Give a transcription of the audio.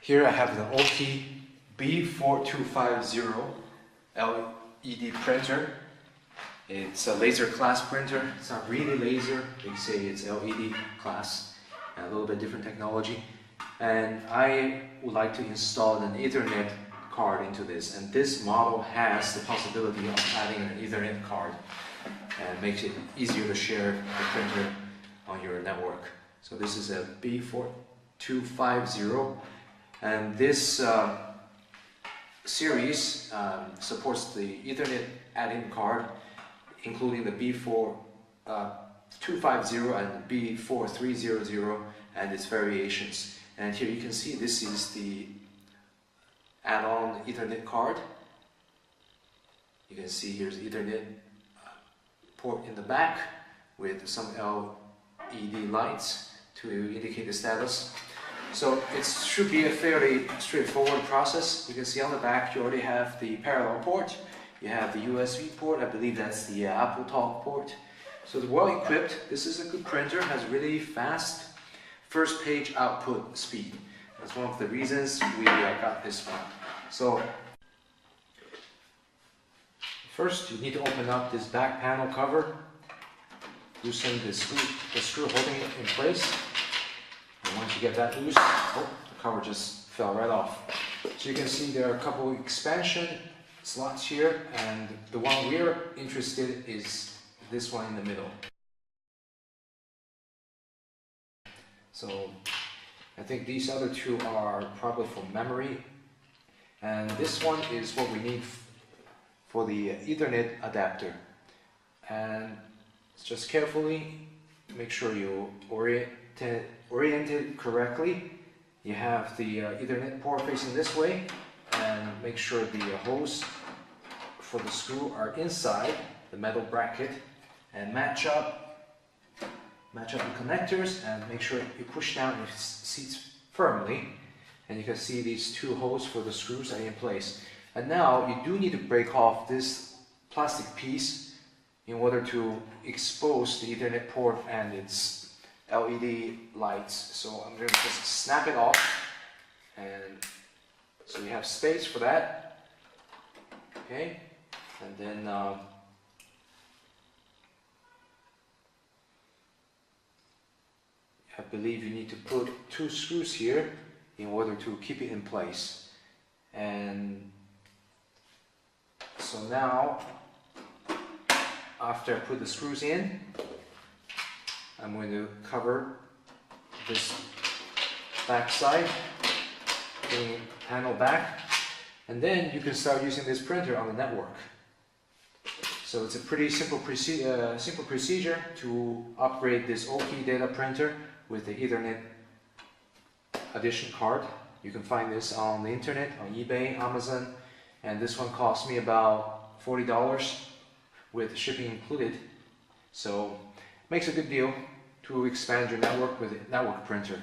Here I have the Oki B4250 LED printer. It's a laser class printer. It's not really laser, they say it's LED class, a little bit different technology. And I would like to install an Ethernet card into this, and this model has the possibility of adding an Ethernet card and makes it easier to share the printer on your network. So this is a B4250, and this series supports the Ethernet add-in card, including the B4250 and B4300 and its variations. And here you can see this is the add-on Ethernet card. You can see here's the Ethernet port in the back with some LED lights to indicate the status. So it should be a fairly straightforward process. You can see on the back you already have the parallel port, you have the USB port, I believe that's the Apple Talk port. So it's well equipped. This is a good printer, has really fast first page output speed. That's one of the reasons we got this one. So first you need to open up this back panel cover, loosen the screw holding it in place. And once you get that loose, oh, the cover just fell right off. So you can see there are a couple of expansion slots here, and the one we're interested in is this one in the middle. So I think these other two are probably for memory, and this one is what we need for the Ethernet adapter. And just carefully make sure you orient it correctly. You have the Ethernet port facing this way, and make sure the holes for the screw are inside the metal bracket, and match up the connectors and make sure you push down and it seats firmly. And you can see these two holes for the screws are in place. And now you do need to break off this plastic piece in order to expose the Ethernet port and its LED lights. So I'm going to just snap it off, and so you have space for that. Okay, and then I believe you need to put two screws here in order to keep it in place. And so now, after I put the screws in, I'm going to cover this back side, bring the panel back, and then you can start using this printer on the network. So it's a pretty simple procedure to upgrade this Oki data printer with the Ethernet addition card. You can find this on the internet, on eBay, Amazon, and this one cost me about $40 with shipping included. So makes a good deal to expand your network with a network printer.